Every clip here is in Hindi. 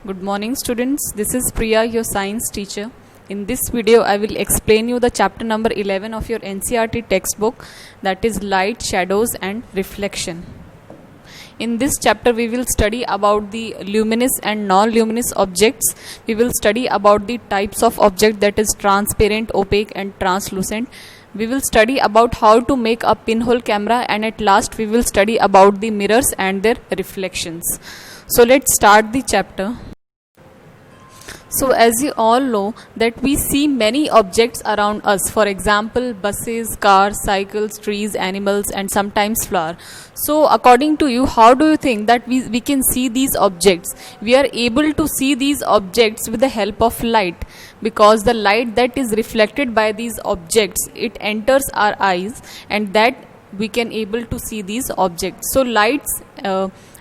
Good morning students, this is Priya, your science teacher. In this video I will explain you the chapter number 11 of your NCERT textbook, that is light, shadows and reflection. In this chapter we will study about the luminous and non-luminous objects. We will study about the types of object, that is transparent, opaque and translucent. We will study about how to make a pinhole camera, and at last we will study about the mirrors and their reflections. So let's start the chapter. So as you all know that we see many objects around us, for example buses, cars, cycles, trees, animals and sometimes flower. So according to you, how do you think that we can see these objects? We are able to see these objects with the help of light, because the light that is reflected by these objects, it enters our eyes and that we can able to see these objects. So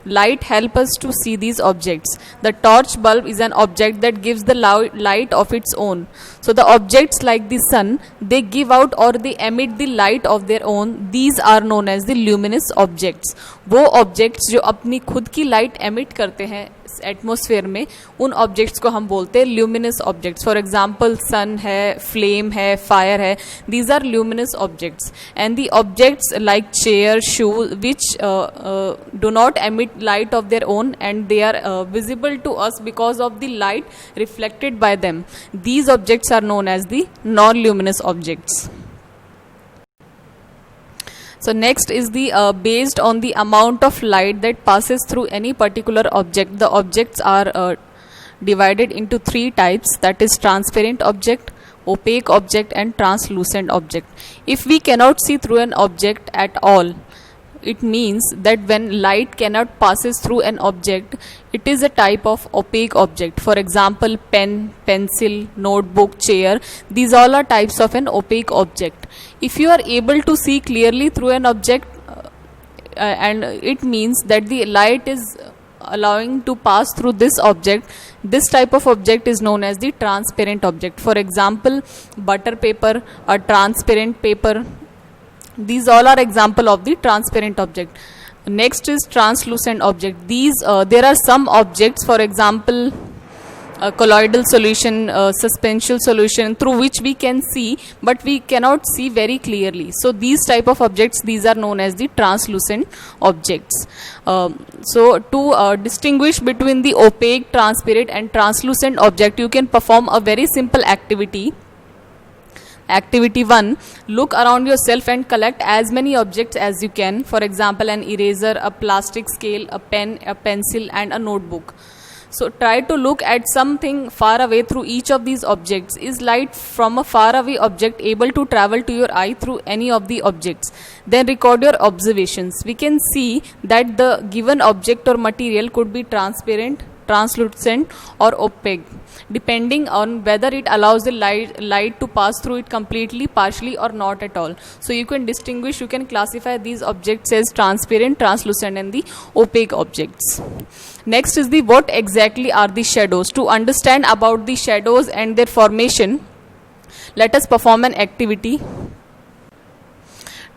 light help us to see these objects. The torch bulb is an object that gives the light of its own. So the objects like the sun, they give out or they emit the light of their own. These are known as the luminous objects. वो objects जो अपनी खुद की light emit करते हैं एटमोसफेयर में, उन ऑब्जेक्ट्स को हम बोलते हैं luminous objects. For example sun है, फ्लेम है, फायर है. These are luminous objects. And the objects like chair, shoe, which do not emit light of their own and they are visible to us because of the light reflected by them. These objects are known as the non-luminous objects. So next is the based on the amount of light that passes through any particular object. The objects are divided into three types, that is transparent object, opaque object and translucent object. If we cannot see through an object at all, it means that when light cannot passes through an object, it is a type of opaque object. For example pen, pencil, notebook, chair, these all are types of an opaque object. If you are able to see clearly through an object, and it means that the light is allowing to pass through this object, this type of object is known as the transparent object. For example butter paper, a transparent paper. These all are example of the transparent object. Next is translucent object. These there are some objects, for example colloidal solution, suspension solution, through which we can see but we cannot see very clearly. So these type of objects, these are known as the translucent objects. So to distinguish between the opaque, transparent and translucent object, you can perform a very simple activity. Activity 1, look around yourself and collect as many objects as you can. For example an eraser, a plastic scale, a pen, a pencil and a notebook. So try to look at something far away through each of these objects. Is light from a far away object able to travel to your eye through any of the objects? Then record your observations. We can see that the given object or material could be transparent, translucent or opaque, depending on whether it allows the light to pass through it completely, partially or not at all. So you can distinguish, you can classify these objects as transparent, translucent and the opaque objects. Next is the what exactly are the shadows. To understand about the shadows and their formation, let us perform an activity.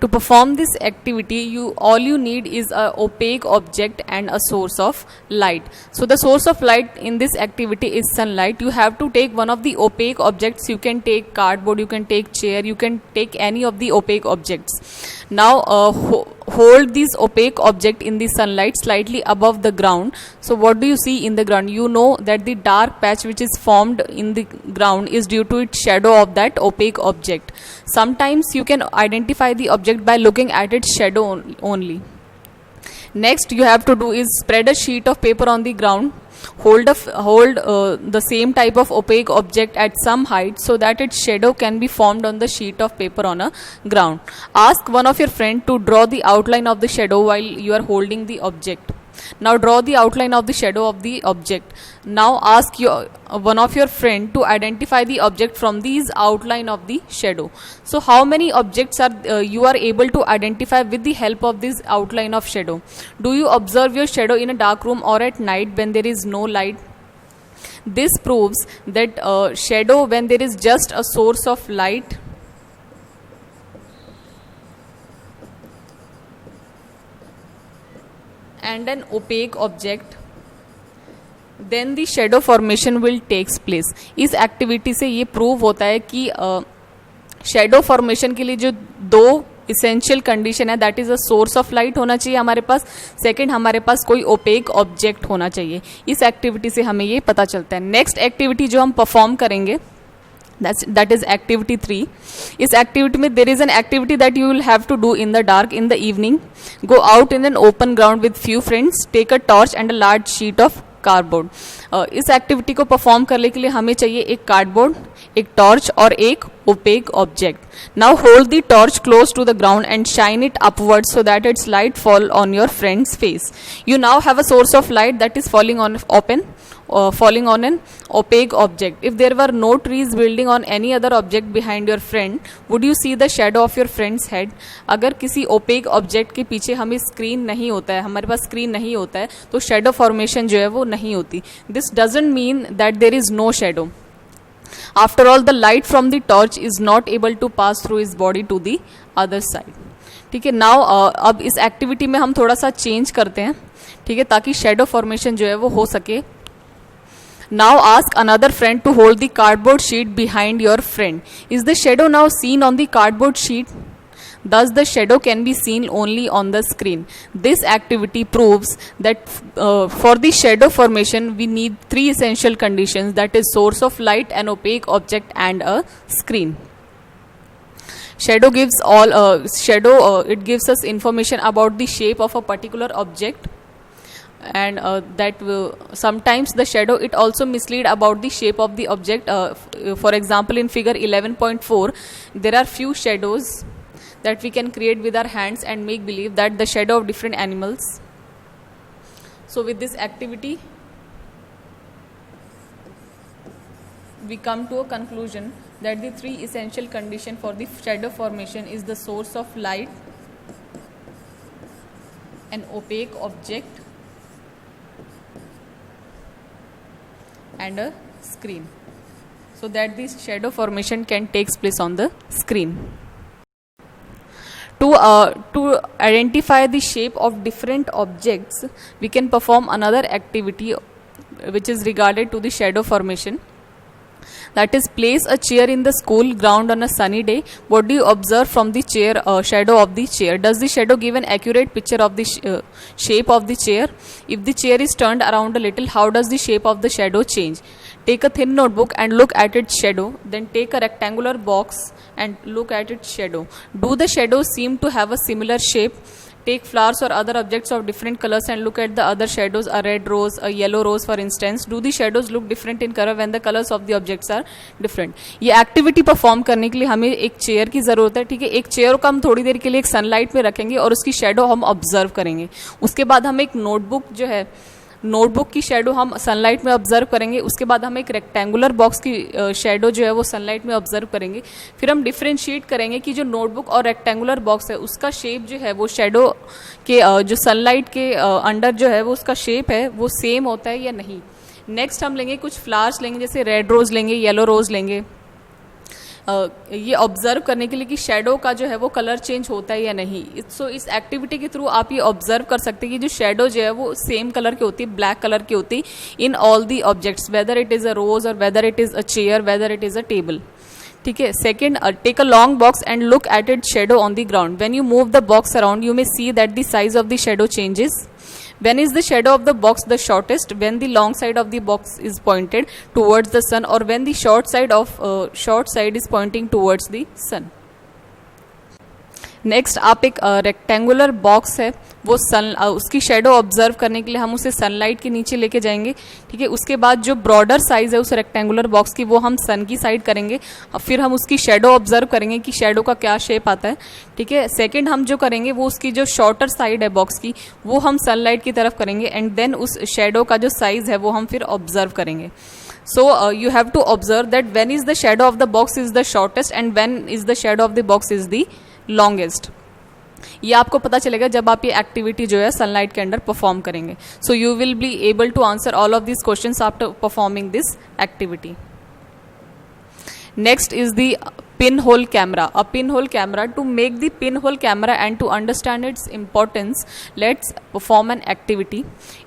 To perform this activity, all you need is a opaque object and a source of light. So the source of light in this activity is sunlight. You have to take one of the opaque objects. You can take cardboard, you can take chair, you can take any of the opaque objects. Now hold this opaque object in the sunlight slightly above the ground. So what do you see in the ground? You know that the dark patch which is formed in the ground is due to its shadow of that opaque object. Sometimes you can identify the object by looking at its shadow only. Next you have to do is spread a sheet of paper on the ground. Hold the same type of opaque object at some height so that its shadow can be formed on the sheet of paper on a ground. Ask one of your friends to draw the outline of the shadow while you are holding the object. Now draw the outline of the shadow of the object. Now ask one of your friend to identify the object from these outline of the shadow. So how many objects are you are able to identify with the help of this outline of shadow? Do you observe your shadow in a dark room or at night when there is no light? This proves that shadow, when there is just a source of light, and an opaque object, then the shadow formation will takes place. इस एक्टिविटी से ये प्रूव होता है कि शेडो फॉर्मेशन के लिए जो दो इसेंशियल कंडीशन है, that is a source of light होना चाहिए हमारे पास, सेकंड हमारे पास कोई ओपेक ऑब्जेक्ट होना चाहिए। इस एक्टिविटी से हमें ये पता चलता है। नेक्स्ट एक्टिविटी जो हम परफॉर्म करेंगे that is activity 3. इस एक्टिविटी में there is an activity that you will have to do in the dark in the evening. Go out in an open ground with few friends, take a torch and a large sheet of cardboard. इस एक्टिविटी को परफॉर्म करने के लिए हमें चाहिए एक कार्डबोर्ड, एक टॉर्च और एक opaque object. Now hold the torch close to the ground and shine it upward so that its light fall on your friends face. You now have a source of light that is falling on an opaque object. If there were no trees building on any other object behind your friend, would you see the shadow of your friend's head? अगर किसी opaque object के पीछे हमें स्क्रीन नहीं होता है, हमारे पास स्क्रीन नहीं होता है, तो शेडो फॉर्मेशन जो है वो नहीं होती। This doesn't mean that there is no shadow. After all, the light from the torch is not able to pass through his body to the other side. ठीक है। नाउ अब इस एक्टिविटी में हम थोड़ा सा चेंज करते हैं, ठीक है, ताकि शेडो फॉर्मेशन जो है वो हो सके। Now ask another friend to hold the cardboard sheet behind your friend. Is the shadow now seen on the cardboard sheet? Thus the shadow can be seen only on the screen. This activity proves that for the shadow formation we need three essential conditions, that is source of light, an opaque object and a screen. Shadow it gives us information about the shape of a particular object, and sometimes the shadow it also mislead about the shape of the object. For example, in figure 11.4 there are few shadows that we can create with our hands and make believe that the shadow of different animals. So with this activity we come to a conclusion that the three essential conditions for the shadow formation is the source of light, an opaque object and a screen, so that the shadow formation can takes place on the screen. To identify the shape of different objects, we can perform another activity which is regarded to the shadow formation. That is, place a chair in the school ground on a sunny day. What do you observe from the chair, shadow of the chair? Does the shadow give an accurate picture of the shape of the chair? If the chair is turned around a little, how does the shape of the shadow change? Take a thin notebook and look at its shadow. Then take a rectangular box and look at its shadow. Do the shadows seem to have a similar shape? Take flowers or other objects of different colors and look at the other shadows, a red rose, a yellow rose for instance. Do the shadows look different in color when the colors of the objects are different? ये एक्टिविटी परफॉर्म करने के लिए हमें एक चेयर की ज़रूरत है, ठीक है। एक चेयर को हम थोड़ी देर के लिए एक सनलाइट में रखेंगे और उसकी शेडो हम ऑब्जर्व करेंगे। उसके बाद हम एक नोटबुक जो है, नोटबुक की शेडो हम सनलाइट में ऑब्जर्व करेंगे। उसके बाद हम एक रेक्टेंगुलर बॉक्स की शेडो जो है वो सनलाइट में ऑब्जर्व करेंगे। फिर हम डिफ्रेंशिएट करेंगे कि जो नोटबुक और रेक्टेंगुलर बॉक्स है उसका शेप जो है वो शेडो के जो सनलाइट के अंडर जो है वो उसका शेप है वो सेम होता है या नहीं। नेक्स्ट हम लेंगे कुछ फ्लावर्स लेंगे, जैसे रेड रोज लेंगे, येलो रोज लेंगे, ये ऑब्जर्व करने के लिए कि शेडो का जो है वो कलर चेंज होता है या नहीं। सो इस एक्टिविटी के थ्रू आप ये ऑब्जर्व कर सकते हैं कि जो शेडो जो है वो सेम कलर की होती है, ब्लैक कलर की होती है in all the objects, whether it is a rose और whether it is a chair, whether it is a table, ठीक है। Second, take a long box and look at it shadow on the ground. When you move the box around you may see that the size of the shadow changes. When is the shadow of the box the shortest? When the long side of the box is pointed towards the sun, or when the short side is pointing towards the sun. Next आप एक रेक्टेंगुलर बॉक्स है वो उसकी शेडो ऑब्जर्व करने के लिए हम उसे सनलाइट के नीचे लेके जाएंगे, ठीक है। उसके बाद जो ब्रॉडर साइज है उस रेक्टेंगुलर बॉक्स की वो हम सन की साइड करेंगे, फिर हम उसकी शेडो ऑब्जर्व करेंगे कि शेडो का क्या शेप आता है, ठीक है। सेकंड हम जो करेंगे वो उसकी जो शॉर्टर साइड है बॉक्स की वो हम सनलाइट की तरफ करेंगे, एंड देन उस शेडो का जो साइज है वो हम फिर ऑब्जर्व करेंगे. So you have to observe that when is the shadow of the box is the shortest and when is the shadow of the box is the longest. ये आपको पता चलेगा जब आप ये एक्टिविटी जो है सनलाइट के अंदर परफॉर्म करेंगे. So you will be able to answer all of this questions after performing this activity. Next is the pinhole camera. A pinhole camera. To make the pinhole camera and to understand its importance, let's perform an activity.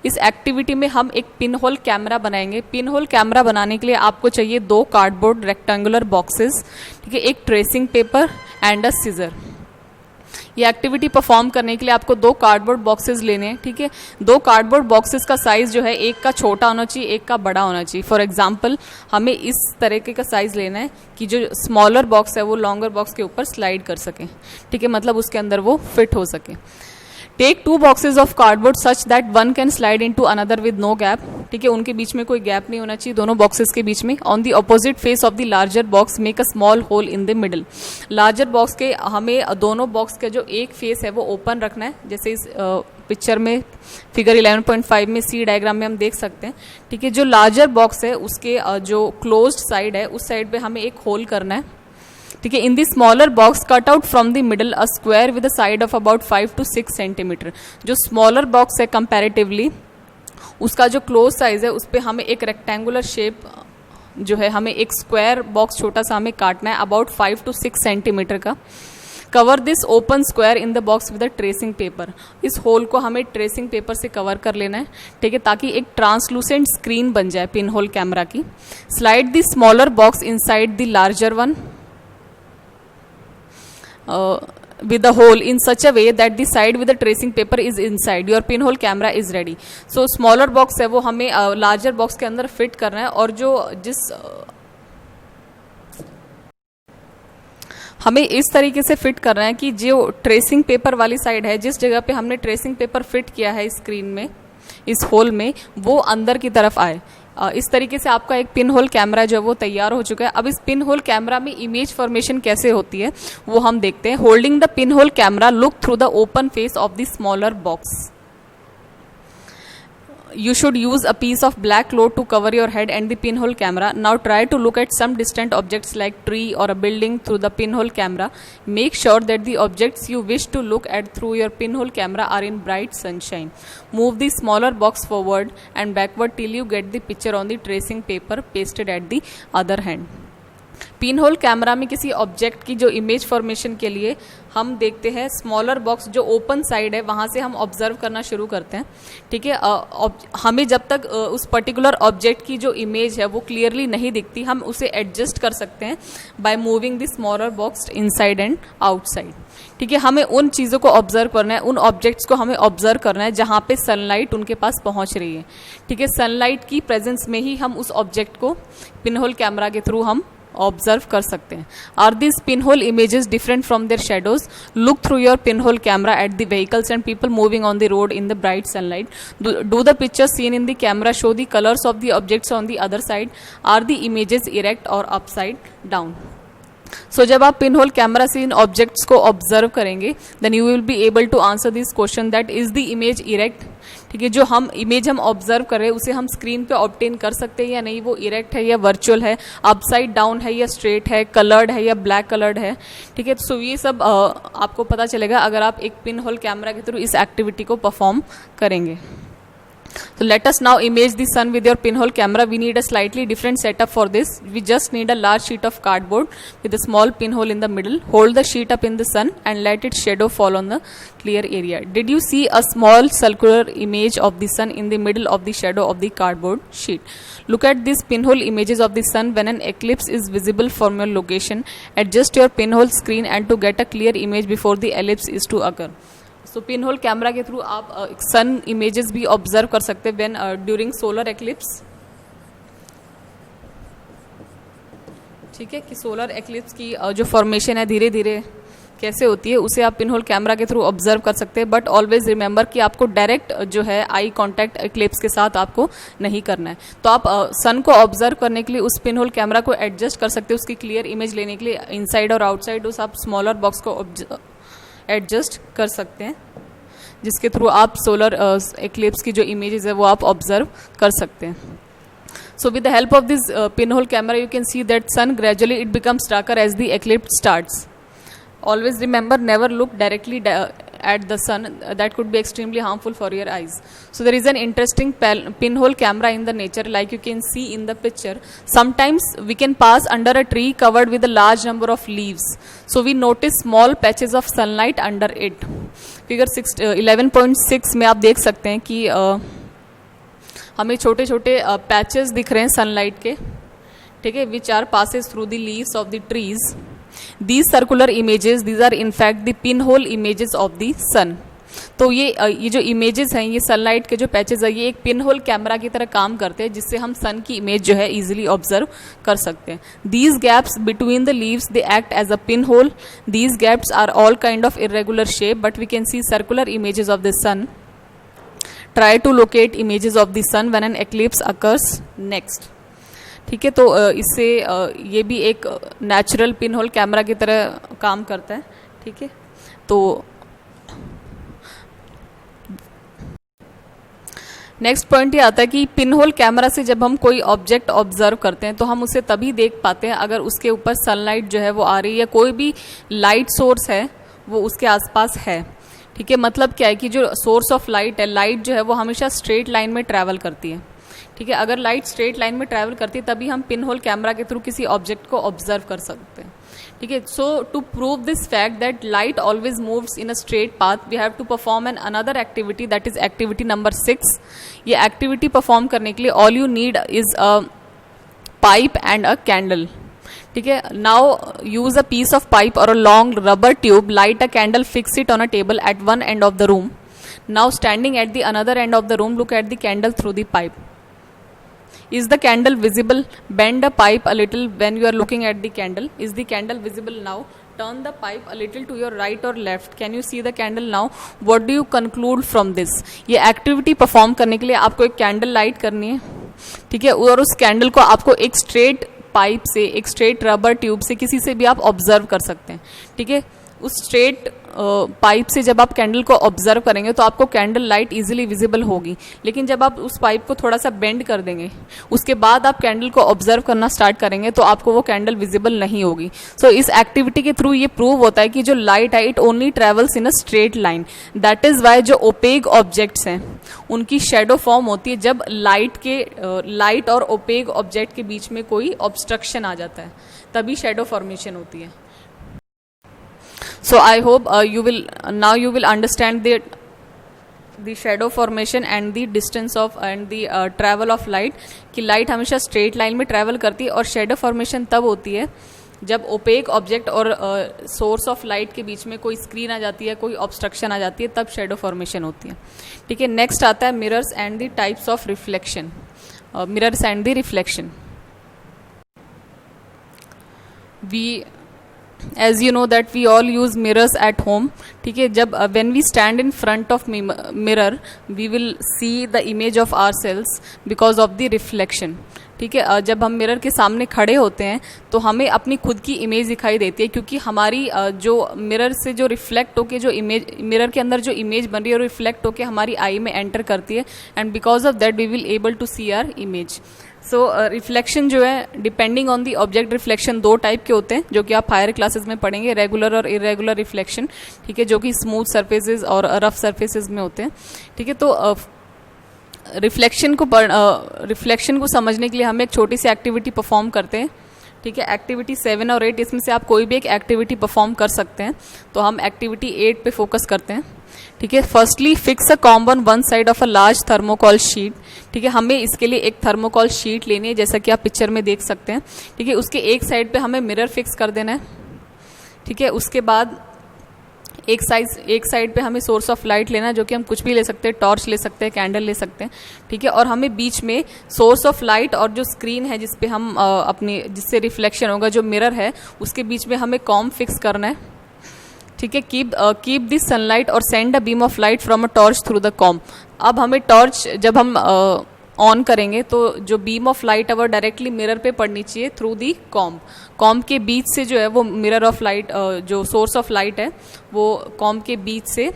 इस एक्टिविटी में हम एक पिनहोल कैमरा बनाएंगे. पिनहोल कैमरा बनाने के लिए आपको चाहिए 2 कार्डबोर्ड रेक्टेंगुलर बॉक्सेस, ठीक है, एक tracing paper and a seizure. ये एक्टिविटी परफॉर्म करने के लिए आपको 2 कार्डबोर्ड बॉक्सेस लेने हैं, ठीक है. 2 कार्डबोर्ड बॉक्सेस का साइज जो है, एक का छोटा होना चाहिए, एक का बड़ा होना चाहिए. फॉर एग्जांपल हमें इस तरीके का साइज लेना है कि जो स्मॉलर बॉक्स है वो लॉन्गर बॉक्स के ऊपर स्लाइड कर सके, ठीक है, मतलब उसके अंदर वो फिट हो सके. Take 2 boxes of cardboard such that one can slide into another with no gap. ठीक है, उनके बीच में कोई गैप नहीं होना चाहिए दोनों बॉक्सेस के बीच में. On the opposite face of the larger box make a small hole in the middle. Larger box के हमें दोनों बॉक्स का जो एक फेस है वो ओपन रखना है, जैसे इस पिक्चर में फिगर 11.5 में सी डायग्राम में हम देख सकते हैं, ठीक है. जो लार्जर बॉक्स है उसके जो क्लोज्ड साइड है उस साइड पे हमें एक होल करना है, ठीक है. In the smaller box cut out from the middle a square with a side of about 5 to 6 centimetre. जो स्मॉलर बॉक्स है कंपैरेटिवली उसका जो क्लोज साइज है उस पर हमें एक रेक्टेंगुलर शेप जो है, हमें एक स्क्वायर बॉक्स छोटा सा हमें काटना है अबाउट 5 to 6 सेंटीमीटर का. Cover this open square in the box with a tracing paper. इस होल को हमें ट्रेसिंग पेपर से कवर कर लेना है, ठीक है, ताकि एक ट्रांसलूसेंट स्क्रीन बन जाए पिन होल कैमरा की. Slide the smaller box inside the larger one with the hole in such a way that the side with the tracing paper is inside. Your pinhole camera is ready. So smaller box है वो हमें larger box के अंदर fit करना है, और जो हमें इस तरीके से फिट करना है कि जो ट्रेसिंग पेपर वाली साइड है, जिस जगह पे हमने ट्रेसिंग पेपर फिट किया है स्क्रीन में, इस होल में, वो अंदर की तरफ आए. इस तरीके से आपका एक पिन होल कैमरा जो है वो तैयार हो चुका है. अब इस पिन होल कैमरा में इमेज फॉर्मेशन कैसे होती है वो हम देखते हैं. Holding the pin hole camera look through the open face of the smaller box. You should use a piece of black cloth to cover your head and the pinhole camera. Now try to look at some distant objects like tree or a building through the pinhole camera. Make sure that the objects you wish to look at through your pinhole camera are in bright sunshine. Move the smaller box forward and backward till you get the picture on the tracing paper pasted at the other hand. Pin hole camera में किसी ऑब्जेक्ट की जो इमेज फॉर्मेशन के लिए हम देखते हैं स्मॉलर बॉक्स जो ओपन साइड है वहाँ से हम ऑब्जर्व करना शुरू करते हैं, ठीक है. हमें जब तक उस पर्टिकुलर ऑब्जेक्ट की जो इमेज है वो क्लियरली नहीं दिखती, हम उसे एडजस्ट कर सकते हैं by moving the smaller box inside and outside, ठीक है. हमें उन चीज़ों को ऑब्जर्व करना है, उन ऑब्जेक्ट्स को हमें ऑब्जर्व करना है जहाँ पे सनलाइट उनके पास पहुँच रही है, ठीक है. सनलाइट की प्रेजेंस में ही हम उस ऑब्जेक्ट को पिन होल कैमरा के थ्रू हम ऑब्जर्व कर सकते हैं. Are this pinhole images different from their shadows? Look through your pinhole camera at the vehicles and people moving on the road in the bright sunlight. Do the pictures seen in the camera show the colours of the objects on the other side? Are the images erect और अपसाइड डाउन? सो जब आप पिनहोल कैमरा से इन ऑब्जेक्ट्स को ऑब्जर्व करेंगे then you will be able to answer this question that is the image erect, ठीक है. जो हम इमेज हम ऑब्जर्व कर रहे हैं उसे हम स्क्रीन पे ऑब्टेन कर सकते हैं या नहीं, वो इरेक्ट है या वर्चुअल है, अपसाइड डाउन है या स्ट्रेट है, कलर्ड है या ब्लैक कलर्ड है, ठीक है. सो ये सब आपको पता चलेगा अगर आप एक पिन होल कैमरा के थ्रू इस एक्टिविटी को परफॉर्म करेंगे. So let us now image the sun with your pinhole camera. We need a slightly different setup for this. We just need a large sheet of cardboard with a small pinhole in the middle. Hold the sheet up in the sun and let its shadow fall on the clear area. Did you see a small circular image of the sun in the middle of the shadow of the cardboard sheet? Look at these pinhole images of the sun when an eclipse is visible from your location. Adjust your pinhole screen and to get a clear image before the ellipse is to occur. So pin hole camera के थ्रू आप सन इमेजेस भी ऑब्जर्व कर सकते हैं व्हेन ड्यूरिंग सोलर एक्लिप्स, ठीक है, कि सोलर एक्लिप्स की जो फॉर्मेशन है धीरे धीरे कैसे होती है उसे आप पिन होल कैमरा के थ्रू ऑब्जर्व कर सकते हैं. बट ऑलवेज रिमेंबर कि आपको डायरेक्ट जो है आई कांटेक्ट एक्लिप्स के साथ आपको नहीं करना है. तो आप सन को ऑब्जर्व करने के लिए उस पिन होल कैमरा को एडजस्ट कर सकते हैं, उसकी क्लियर इमेज लेने के लिए इनसाइड और आउटसाइड उस आप स्मॉलर बॉक्स को एडजस्ट कर सकते हैं, जिसके थ्रू आप सोलर एक्लिप्स की जो इमेजेस है वो आप ऑब्जर्व कर सकते हैं. So with the help of this pinhole camera you can see that sun gradually it becomes darker as the eclipse starts. Always remember never look directly at the sun, that could be extremely harmful for your eyes. So there is an interesting pinhole camera in the nature, like you can see in the picture. Sometimes we can pass under a tree covered with a large number of leaves, so we notice small patches of sunlight under it. Figure 11.6 में आप देख सकते हैं कि हमें छोटे छोटे पैचेस दिख रहे हैं सनलाइट के, ठीक है, which are passes through the leaves of the trees. These circular images, these are in fact the pinhole images of the sun. तो ये जो images हैं, ये sunlight के जो patches हैं, ये एक pinhole camera की तरह काम करते हैं, जिससे हम sun की image जो है easily observe कर सकते हैं. These gaps between the leaves, they act as a pinhole. These gaps are all kind of irregular shape, but we can see circular images of the sun. Try to locate images of the sun when an eclipse occurs next. ठीक है, तो इससे ये भी एक नेचुरल पिन होल कैमरा की तरह काम करता है. ठीक है, तो नेक्स्ट पॉइंट ये आता है कि पिन होल कैमरा से जब हम कोई ऑब्जेक्ट ऑब्जर्व करते हैं तो हम उसे तभी देख पाते हैं अगर उसके ऊपर सनलाइट जो है वो आ रही है, या कोई भी लाइट सोर्स है वो उसके आसपास है. ठीक है, मतलब क्या है कि जो सोर्स ऑफ लाइट है, लाइट जो है वो हमेशा स्ट्रेट लाइन में ट्रैवल करती है. ठीक है, अगर लाइट स्ट्रेट लाइन में ट्रैवल करती है तभी हम पिन होल कैमरा के थ्रू किसी ऑब्जेक्ट को ऑब्जर्व कर सकते हैं. ठीक है, so to prove this fact that light always moves in a straight path, we have to perform an another activity, that is activity number 6. ये एक्टिविटी परफॉर्म करने के लिए all you need is a pipe and a candle. ठीक है, now use a piece of pipe और a long rubber tube, light a candle, fix it on a table at one end of the room. Now standing at the another end of the room, look at the candle through the pipe. Is the candle visible? Bend the pipe a little when you are looking at the candle. Is the candle visible now? Turn the pipe a little to your right or left. Can you see the candle now? What do you conclude from this? ये एक्टिविटी परफॉर्म करने के लिए आपको एक कैंडल लाइट करनी है. ठीक है, और उस कैंडल को आपको एक स्ट्रेट पाइप से, एक स्ट्रेट रबर ट्यूब से, किसी से भी आप ऑब्जर्व कर सकते हैं. ठीक है, उस स्ट्रेट पाइप से जब आप कैंडल को ऑब्जर्व करेंगे तो आपको कैंडल लाइट इजीली विजिबल होगी. लेकिन जब आप उस पाइप को थोड़ा सा बेंड कर देंगे, उसके बाद आप कैंडल को ऑब्जर्व करना स्टार्ट करेंगे तो आपको वो कैंडल विजिबल नहीं होगी. सो इस एक्टिविटी के थ्रू ये प्रूव होता है कि जो लाइट है it only travels in a straight line. That is why जो ओपेक ऑब्जेक्ट्स हैं उनकी शेडो फॉर्म होती है जब लाइट और ओपेक ऑब्जेक्ट के बीच में कोई ऑब्स्ट्रक्शन आ जाता है, तभी शेडो फॉर्मेशन होती है. So I hope you will understand the shadow formation and the distance of and the travel of light, कि लाइट हमेशा स्ट्रेट लाइन में ट्रैवल करती है और शेडो फॉर्मेशन तब होती है जब ओपेक ऑब्जेक्ट और सोर्स ऑफ लाइट के बीच में कोई स्क्रीन आ जाती है, कोई ऑब्स्ट्रक्शन आ जाती है, तब शेडो फॉर्मेशन होती है. ठीक है, नेक्स्ट आता है mirrors and the types of reflection. Mirrors and the reflection. As you know that we all use mirrors at home. ठीक है, जब when we stand in front of mirror we will see the image of ourselves because of the reflection. ठीक है, जब हम मिरर के सामने खड़े होते हैं तो हमें अपनी खुद की इमेज दिखाई देती है, क्योंकि हमारी जो मिरर से जो रिफ्लेक्ट होके जो इमेज, मिरर के अंदर जो इमेज बन रही है वो रिफ्लेक्ट होके हमारी आई में एंटर करती है, and because of that we will able to see our image. So reflection जो है depending on the object, reflection 2 type के होते हैं जो कि आप हायर क्लासेस में पढ़ेंगे, रेगुलर और इरेगुलर रिफ्लेक्शन. ठीक है, जो कि स्मूथ सरफेसेस और रफ सरफेसेस में होते हैं. ठीक है, तो रिफ्लेक्शन को समझने के लिए हम एक छोटी सी एक्टिविटी परफॉर्म करते हैं. ठीक है, एक्टिविटी 7 और 8, इसमें से आप कोई भी एक एक्टिविटी परफॉर्म कर सकते हैं. तो हम एक्टिविटी 8 पे फोकस करते हैं. ठीक है, firstly fix a comb on one side of a large thermocol sheet. ठीक है, हमें इसके लिए एक थर्मोकॉल शीट लेनी है, जैसा कि आप पिक्चर में देख सकते हैं. ठीक है, उसके एक साइड पे हमें मिरर फिक्स कर देना है. ठीक है, उसके बाद एक साइड पे हमें सोर्स ऑफ लाइट लेना है, जो कि हम कुछ भी ले सकते हैं, टॉर्च ले सकते हैं, कैंडल ले सकते हैं. ठीक है, और हमें बीच में सोर्स ऑफ लाइट और जो स्क्रीन है जिस पे हम जिससे रिफ्लेक्शन होगा, जो मिरर है, उसके बीच में हमें कॉम्ब फिक्स करना है. ठीक है, कीप दिस सनलाइट और send a beam of light from a torch through the comb. अब हमें टॉर्च जब हम ऑन करेंगे तो जो बीम ऑफ लाइट है वो डायरेक्टली मिरर पे पड़नी चाहिए थ्रू दी कॉम्ब के बीच से जो है वो मिरर ऑफ लाइट, जो सोर्स ऑफ लाइट है वो कॉम्ब के बीच से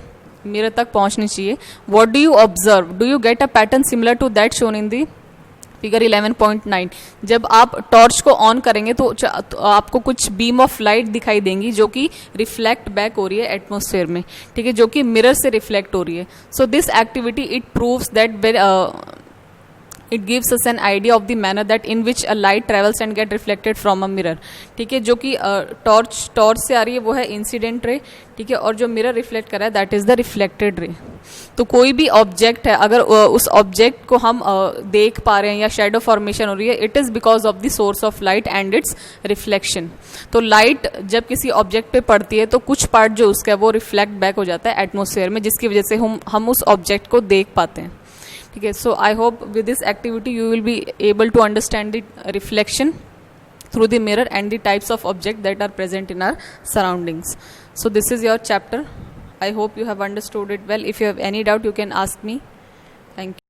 मिरर तक पहुंचनी चाहिए. What do you observe? Do you get a pattern similar to that shown in the figure 11.9, जब आप टॉर्च को ऑन करेंगे तो आपको कुछ बीम ऑफ लाइट दिखाई देंगी जो कि रिफ्लेक्ट बैक हो रही है एटमॉस्फेयर में, ठीक है, जो कि मिरर से रिफ्लेक्ट हो रही है. So this activity it proves that it gives us an idea of the manner that in which a light travels and get reflected from a mirror. ठीक है, जो कि टॉर्च से आ रही है वो है इंसिडेंट रे, ठीक है, और जो मिरर रिफ्लेक्ट कर रहा है that is the reflected ray. तो कोई भी ऑब्जेक्ट है, अगर उस ऑब्जेक्ट को हम देख पा रहे हैं या शेडो फॉर्मेशन हो रही है, it is because of the source of light and it's reflection. तो लाइट जब किसी ऑब्जेक्ट पे पड़ती है तो कुछ पार्ट जो उसका है वो रिफ्लेक्ट बैक हो जाता है एटमोसफेयर में, जिसकी वजह से हम उस ऑब्जेक्ट को देख पाते हैं. ठीक है, so I hope with this activity you will be able to understand the reflection through the mirror and the types of objects that are present in our surroundings. So this is your chapter. I hope you have understood it well. If you have any doubt, you can ask me. Thank you.